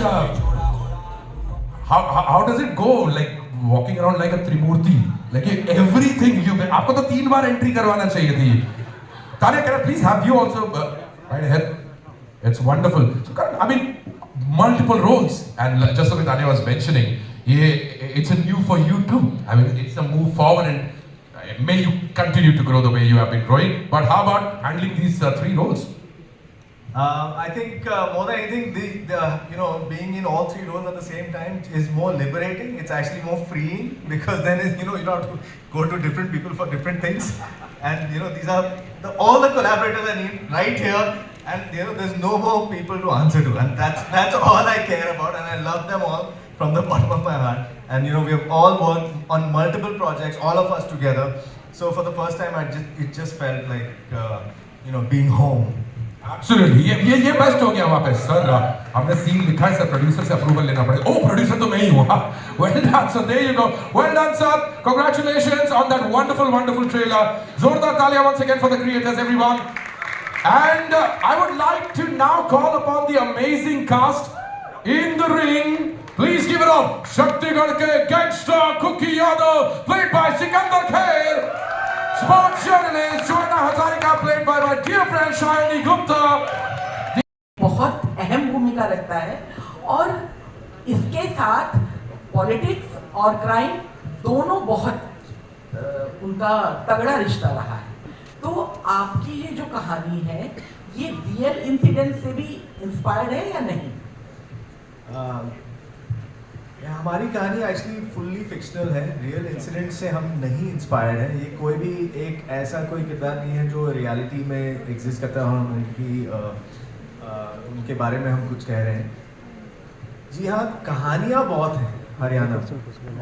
And how does it go? Like walking around like a Trimurti, like everything you. आपको तो 3 बार entry करवाना चाहिए थी. Tanya, can I please have you also right ahead? It's wonderful. So, Karan, I mean, multiple roles, and just like Tanya was mentioning, it's a new for you too. I mean, it's a move forward, and may you continue to grow the way you have been growing. But how about handling these 3 roles? I think more than anything, being in all 3 roles at the same time is more liberating. It's actually more freeing because then you don't have to go to different people for different things, and these are all the collaborators I need right here, and there's no more people to answer to, and that's all I care about, and I love them all from the bottom of my heart. And we have all worked on multiple projects, all of us together. So for the first time, it just felt like being home. Absolutely. ये best हो गया वहाँ पे sir. हमने scene लिखा है sir, producer से approval लेना पड़ेगा. ओ प्रोड्यूसर तो मैं ही हूँ. Well done, sir. There you go. Well done, sir. Congratulations on that wonderful trailer. जोरदार तालियां once again for the creators, everyone. And I would like to now call upon the amazing cast in the ring. Please give it up. Shaktigarh ke gangster Kuki Yadav, played by Sikandar Kher. Sports journalist Joanna Hazarika, played by my dear friend Shayani Gupta. बहुत अहम भूमिका रखता है और इसके साथ politics और crime दोनों बहुत उनका तगड़ा रिश्ता रहा है. तो आपकी ये जो कहानी है ये रियल इंसिडेंट से भी इंस्पायर्ड है या नहीं? हमारी कहानी एक्चुअली फुल्ली फिक्शनल है. रियल इंसिडेंट से हम नहीं इंस्पायर्ड है. ये कोई भी एक ऐसा कोई किरदार नहीं है जो रियलिटी में एग्जिस्ट करता है और उनके बारे में हम कुछ कह रहे हैं. जी हाँ, कहानियाँ बहुत हैं हरियाणा में.